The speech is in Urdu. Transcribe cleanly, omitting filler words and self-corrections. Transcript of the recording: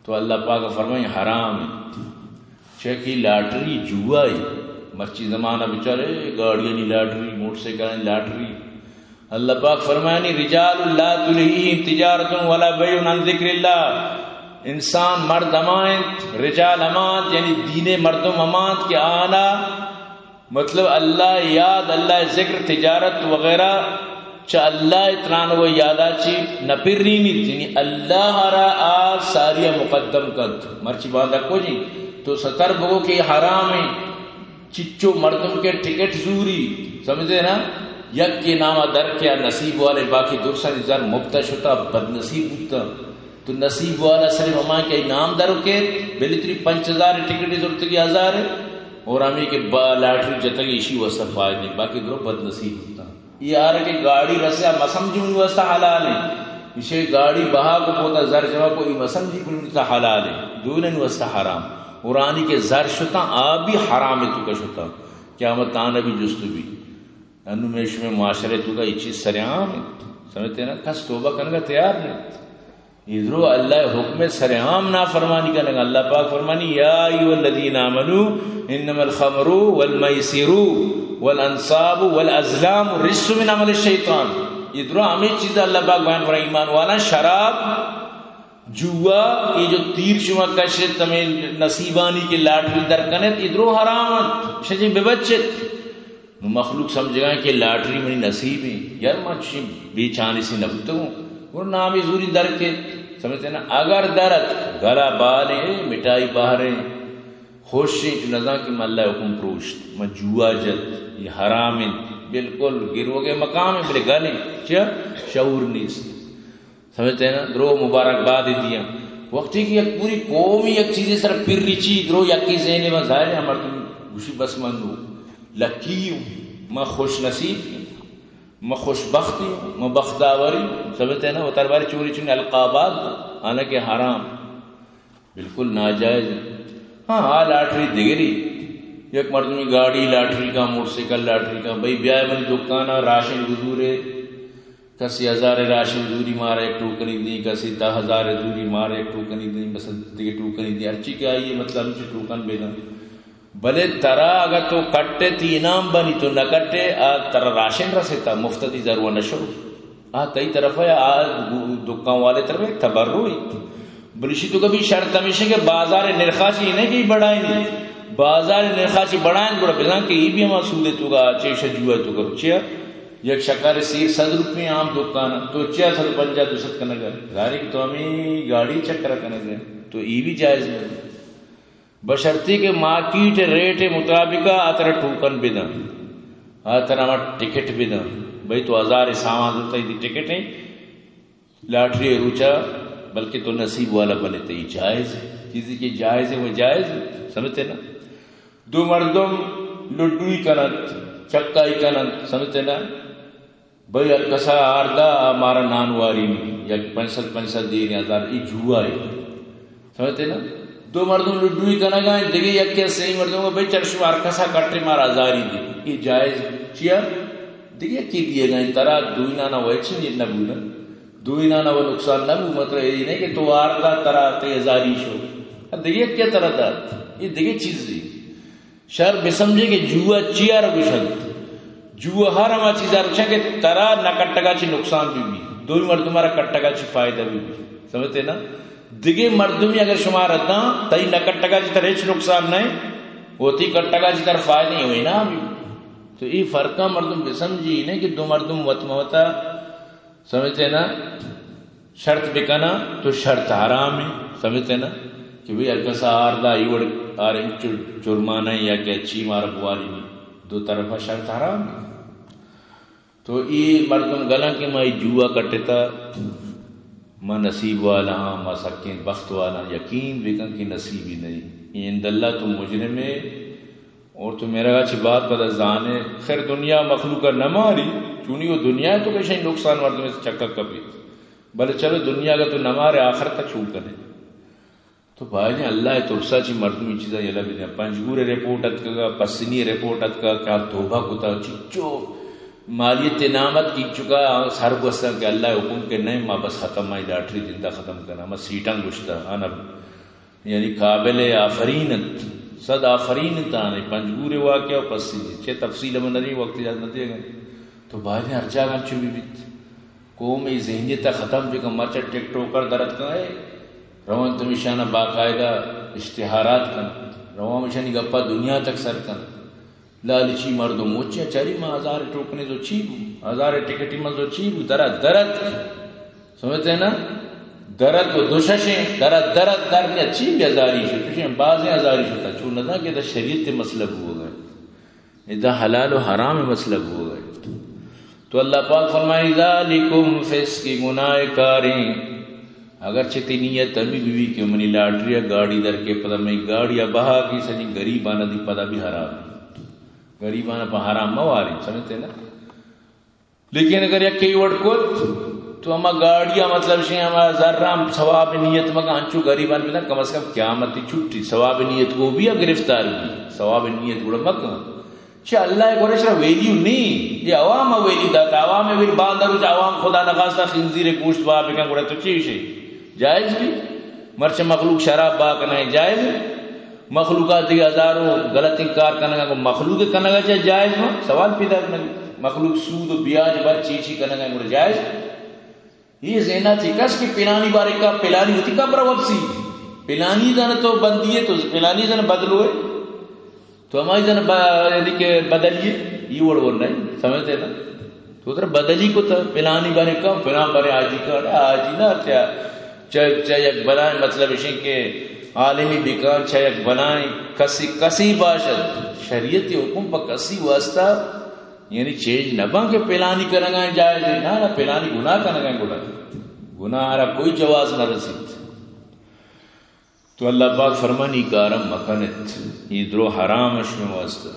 تو اللہ پاک فرمائیں حرام ہے. چکی لاٹری جوائی مرچی زمانہ بیچارے گاڑیاں نہیں لاٹری موٹر سائیکل لاٹری. اللہ پاک فرمائیں رجال لا تلہیہم تجارت ولا بیع عن ذکر اللہ. انسان مرد امانت رجال امانت یعنی دین مردم امانت کے آنا مطلب اللہ یاد اللہ ذکر تجارت وغیرہ چا اللہ اتران و یادا چی نپری نیت یعنی اللہ را آج ساریہ مقدم کد مرچی باندھا کو جی تو ستر بگو کہ حرام ہے. چچو مردم کے ٹکٹ زوری سمجھے نا یک کے نامہ در کیا نصیب والے باقی درسا نظر مبتش ہوتا بد نصیب ہوتا تو نصیب والا صرف ہمارے کے انعام درو کے بلتری 5000 ٹکٹ ضرورت کی 1000 اور ہمیں کے لاٹری جتگی اسی واسطہ فائد نہیں باقی درو بد نصیب ہوتا. یہ آ رہا کہ گاڑی رسیا مسمجھی ان واسطہ حلال ہے اسے گاڑی بہا کو پوتا زر جمع کوئی مسمجھی کو ان حلال ہے دونوں واسطہ حرام. قرآنی کے زر شتا آبی حرام ہے تو کا شتا قیامت آنا بھی جستو بھی انو میں اس میں معاشرے تو کا یہ چیز سریعام ہے سمجھتے ہیں نا کس توبہ کرنے کا تیار نہیں. ادھرو اللہ حکم سریعام نافرمانی کرنے گا. اللہ پاک فرمانی یا ایھا الذین آمنوا انما الخمر والمیسر والانصاب والازلام رجس من عمل الشیطان. ادھرو ہمیں چیزیں اللہ پاک بیان فرمائے ایمان والا شراب جوا یہ جو تیر شما کشت تمہیں نصیبانی کے لاٹری درکنت ادھرو حرامت شجی بے بچت مخلوق سمجھے گا کہ لاٹری منی نصیب ہے یار مچھی بیچانے سے نبتو اور نامی زوری در کے سمجھتے نا اگر درت گلا بالے مٹائی باہریں خوشی جو نظام کی ملہ حکم پروشت میں جوا جت یہ حرام بالکل گرو گے مقام ہے میرے گلے کیا شعور نیست سمجھتے ہیں نا درو مبارکباد دیا وقتی کی ایک پوری قومی ایک چیزیں سر پھر ریچی درو یکی ذہنے میں ظاہر ہے ہمارا تم گوشی بس مندو لکی ہوں میں خوش نصیب ہوں میں خوش بختی ہوں میں بختاوری سمجھتے ہیں نا وہ ترباری چوری چنی القابات حالانکہ حرام بالکل ناجائز. ہاں لاٹری دگری یک مردمی گاڑی لاٹری کا موٹر سائیکل لاٹری کا بھائی بیاہ من دکانا راشن گزورے کسی 1000 راشن دوری مارا ایک ٹوکنی دی کسی 10,000 دوری مارا ایک ٹوکنی دی بس دیگه ٹوکنی دی ہرچی کیا یہ مطلب ہمچی ٹوکن بینا بلے ترا اگر تو کٹے تی انام بنی تو نہ کٹے ترا راشن رسیتا مفتدی ضرور نشو کئی طرف ہے دکان والے طرف ہے تبروئی بلشی تو کبھی شرط ہمیشہ کہ بازار نرخاچی نہیں کہ بڑھائیں نہیں بازار نرخاچی بڑھائیں بڑا بزان کہ یہ بھی ہم سودے تو کا چیشہ جوہ تو کرو چیا یک شکر سیر 100 روپے عام دکان تو 650 دوسرت کرنے گئے ظاہر کہ تو ہمیں گاڑی چکر کرنے گئے تو یہ بھی جائز نہیں بشرطی کے مارکیٹ ریٹ مطابقہ آتر ٹوکن بھی دن آتر ہمارا ٹکٹ بھی دن بھئی تو 1000 سامان ہوتا ہے ٹکٹ ہے لاٹری روچا بلکہ تو نصیب والا بنے تو یہ جائز ہے چیزی کی جائز ہے وہ جائز ہے سمجھتے نا دو مردم لڈوی کنت چکائی کنت سمجھتے نا بھئی کسا آردہ ہمارا نانواری یا 500 دیر 1000 یہ جوا ہے سمجھتے نا دو مردم لڈوی کنا گئے دیکھے یک کیا صحیح مردوں کو بھئی چرشو آرکسا کٹے مارا 1000 دی یہ جائز چیا دیکھے کی دیئے گئے ترا دوئی نانا ویچے یہ نبونا دوئی نانا وہ نقصان نبو مطلب یہ نہیں کہ تو آردہ ترا 1000 شو دیکھے کیا ترا دا یہ دیکھے چیز دی شر بسمجھے کہ جوا چیا رگو شد جوا ہر ہما چیزا رکھا کہ ترا نہ کٹگا چی نقصان بھی دوئی مردوں مارا کٹگا چی فائدہ بھی سمجھتے نا دیگه مردمی اگر شما ردان تایی نکٹگا جی تر هیچ نقصان نہیں ہوتی کٹگا جی تر فائد نہیں ہوئی نا تو یہ فرقہ مردم بسمجھی نہیں کہ دو مردم وطموتا سمجھتے نا شرط بکنا تو شرط حرام ہے سمجھتے نا کہ بھئی ارکسا آردہ ایوڑ آرہی جرمانہ یا کہ اچھی مارا بوالی نہیں دو طرفہ شرط حرام ہے تو یہ مردم گلن کہ میں جوا کٹتا میں نصیب والا ہاں میں سکین بخت والا یقین بکن کی نصیب ہی نہیں اند اللہ تو مجرم ہے اور تو میرا اچھی بات پتہ زانے خیر دنیا مخلوقہ نہ ماری چونی وہ دنیا ہے تو کہیں نقصان مردم میں سے چکا کبھی بلے چلو دنیا کا تو نہ مارے آخر تک چھوٹ کرے تو بھائی نے اللہ تو رسا چی مردمی چیزا یہ لگے پنجگور رپورٹ اتکا پسنی رپورٹ اتکا کیا توبہ کتا چچو مالیت نامت کی چکا سر گوستا کہ اللہ حکم کے نہیں ماں بس ختم آئی لاٹری زندہ ختم کرنا میں سیٹاں گشتا آنا یعنی قابل آفرینت صد آفرینت آنے پنجگور واقعہ و پسی چھے تفصیل میں نہیں وقت جاتا نہ دے گئے تو باہر ارجا گم چوبی بیت قومی ذہنیت ختم جو کہ مرچہ ٹک ٹوکر درد کا ہے روان تو مشانہ باقاعدہ اشتہارات کن روان مشانی گپا دنیا تک سر کن لالچی مردوں موچیا چاری ماں ہزار ٹوکنے تو چیبو ہزار ٹکٹی ماں تو چیبو درد سمجھتے ہیں نا درد و دوششیں درد درد اچھی بھی ہزاری شو تشیں بازیں ہزاری شو چون نہ کہ دا شریعت مسلب ہو گئے دا حلال و حرام مسلب ہو گئے تو اللہ پاک فرمائی ذالکم فسق گناہ کاریں اگرچہ تی نیت امی بیوی کہ منی لاٹری گاڑی در کے پتہ میں گاڑی بہا کی سنی غریبانہ دی پتہ بھی حرام غریبانہ پہ حرام مواری سمجھتے نا لیکن اگر یک کئی وڑ کت تو ہما گاڑیاں مطلب شیں ہما ذرام ثواب نیت مگا انچو غریبان بھی نا کم از کم قیامتی چھٹی ثواب نیت کو بھی گرفتار بھی ثواب نیت گوڑا مکہ چاہ اللہ کو رشرہ ویلیو نہیں یہ عوام ویلی داتا عوام ویلی باندر جو عوام خدا نخواستہ خنزیر گوشت باپ کن گوڑا تو چیز ہے جائز بھی مرچہ مخلوق شراب با کرنا ہے جائز مخلوقات دیگه ہزاروں غلط انکار کرنا کو مخلوق کرنا گا جائز ہو سوال پیدا کرنا مخلوق سود و بیاج بر چیچی کرنا گا جائز یہ ذہنہ تھی کس کی پلانی بارے کا پلانی ہوتی کا پروب سی پلانی زن تو بندی ہے تو پلانی زن بدلو ہے تو ہماری زن یعنی کہ بدلیے یہ وڑ وڑ نہیں سمجھتے نا تو ادھر بدلی کو تھا پلانی بارے کا پلان بارے آجی کا آجی نا چاہے یک بلائیں مطلب اسی کہ عالمی بیکار چاہے یک بلائیں کسی باشد شریعت حکم پا کسی واسطہ یعنی چیز نبا کہ پلانی کرنگائیں جائز ہے نا پلانی گناہ کرنگائیں گناہ رہا کوئی جواز نہ رسید تو اللہ پاک فرمانی کارم مکنت یہ درو حرام اشم واسطہ